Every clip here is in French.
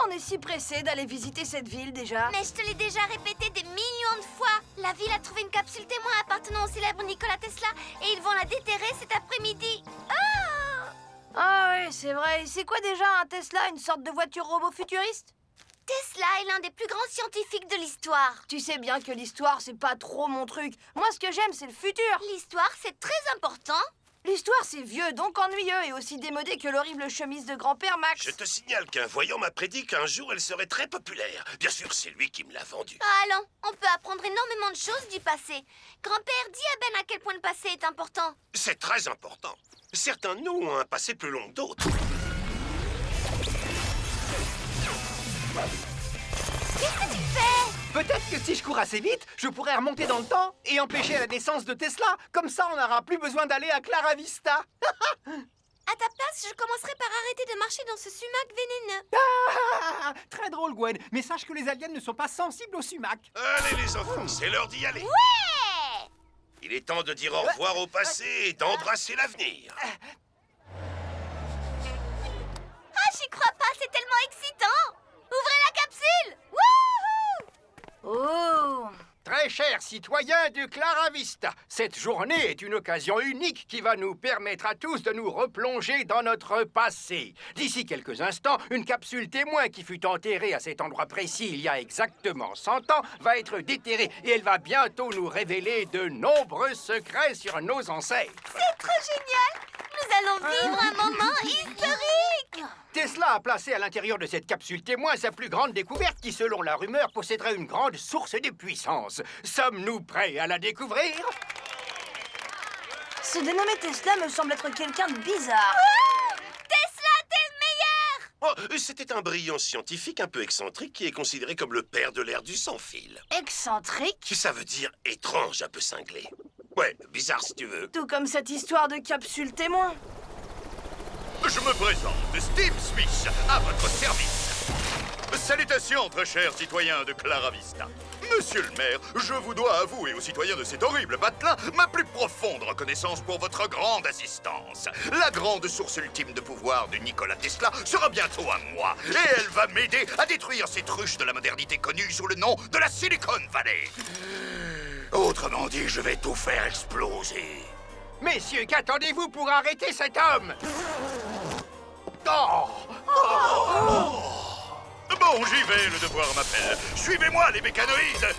on est si pressé d'aller visiter cette ville déjà? Mais je te l'ai déjà répété des millions de fois. La ville a trouvé une capsule témoin appartenant au célèbre Nikola Tesla et ils vont la déterrer cet après-midi. Oh! Ah oui, c'est vrai. C'est quoi déjà un Tesla, une sorte de voiture robot futuriste? Tesla est l'un des plus grands scientifiques de l'histoire. Tu sais bien que l'histoire, c'est pas trop mon truc. Moi, ce que j'aime, c'est le futur. L'histoire, c'est très important. L'histoire, c'est vieux, donc ennuyeux et aussi démodé que l'horrible chemise de grand-père Max. Je te signale qu'un voyant m'a prédit qu'un jour elle serait très populaire. Bien sûr, c'est lui qui me l'a vendue. Allons, on peut apprendre énormément de choses du passé. Grand-père, dis à Ben à quel point le passé est important. C'est très important. Certains de nous ont un passé plus long que d'autres. Qu'est-ce que tu fais? Peut-être que si je cours assez vite, je pourrais remonter dans le temps et empêcher la naissance de Tesla. Comme ça, on n'aura plus besoin d'aller à Clara Vista. À ta place, je commencerai par arrêter de marcher dans ce sumac vénéneux. Très drôle, Gwen. Mais sache que les aliens ne sont pas sensibles au sumac. Allez les enfants, c'est l'heure d'y aller. Ouais! Il est temps de dire au revoir au passé et d'embrasser l'avenir. Ah, j'y crois pas, c'est tellement excitant! Ouvrez la capsule! Wouhou! Oh! Très chers citoyens de Clara Vista, cette journée est une occasion unique qui va nous permettre à tous de nous replonger dans notre passé. D'ici quelques instants, une capsule témoin qui fut enterrée à cet endroit précis il y a exactement 100 ans va être déterrée et elle va bientôt nous révéler de nombreux secrets sur nos ancêtres. C'est trop génial! Nous allons vivre un moment historique! Tesla a placé à l'intérieur de cette capsule témoin sa plus grande découverte qui, selon la rumeur, posséderait une grande source de puissance. Sommes-nous prêts à la découvrir? Ce dénommé Tesla me semble être quelqu'un de bizarre. Tesla, t'es le meilleur! Oh, c'était un brillant scientifique un peu excentrique qui est considéré comme le père de l'ère du sans-fil. Excentrique? Ça veut dire étrange, un peu cinglé. Ouais, bizarre si tu veux. Tout comme cette histoire de capsule témoin. Je me présente, Steve Smith, à votre service. Salutations, très chers citoyens de Clara Vista. Monsieur le maire, je vous dois à vous et aux citoyens de cet horrible patelin ma plus profonde reconnaissance pour votre grande assistance. La grande source ultime de pouvoir de Nikola Tesla sera bientôt à moi, et elle va m'aider à détruire cette ruche de la modernité connue sous le nom de la Silicon Valley. Autrement dit, je vais tout faire exploser. Messieurs, qu'attendez-vous pour arrêter cet homme? Oh! Bon, j'y vais, le devoir m'appelle. Suivez-moi, les mécanoïdes.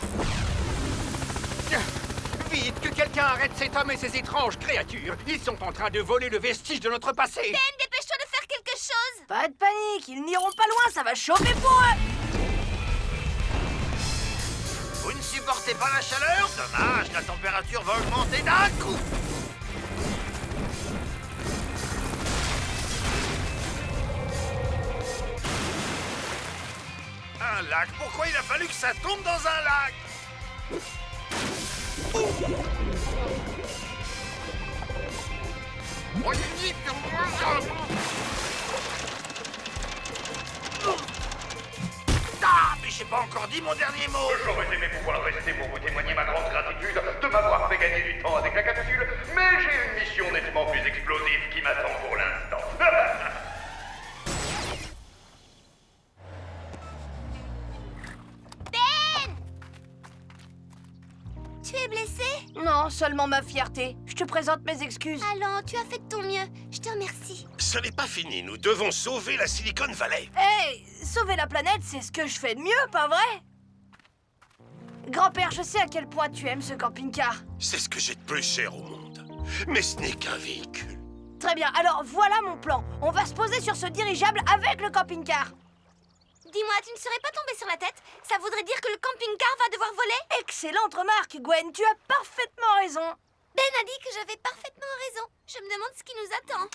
Vite, que quelqu'un arrête cet homme et ces étranges créatures. Ils sont en train de voler le vestige de notre passé. Ben, dépêche-toi de faire quelque chose! Pas de panique, ils n'iront pas loin, ça va chauffer pour eux. Vous ne supportez pas la chaleur? Dommage, la température va augmenter d'un coup. Un lac? Pourquoi il a fallu que ça tombe dans un lac? Ah, mais j'ai pas encore dit mon dernier mot. J'aurais aimé pouvoir rester pour vous témoigner ma grande gratitude de m'avoir fait gagner du temps avec la capsule, mais j'ai une mission nettement plus explosive qui m'attend pour l'instant. Ben! Tu es blessé? Non, seulement ma fierté. Je te présente mes excuses. Allons, tu as fait de ton mieux. Je te remercie. Ce n'est pas fini, nous devons sauver la Silicon Valley. Hey, sauver la planète, c'est ce que je fais de mieux, pas vrai? Grand-père, je sais à quel point tu aimes ce camping-car. C'est ce que j'ai de plus cher au monde. Mais ce n'est qu'un véhicule. Très bien, alors voilà mon plan. On va se poser sur ce dirigeable avec le camping-car. Dis-moi, tu ne serais pas tombé sur la tête? Ça voudrait dire que le camping-car va devoir voler? Excellente remarque, Gwen, tu as parfaitement raison. Ben a dit que j'avais parfaitement raison. Je me demande ce qui nous attend.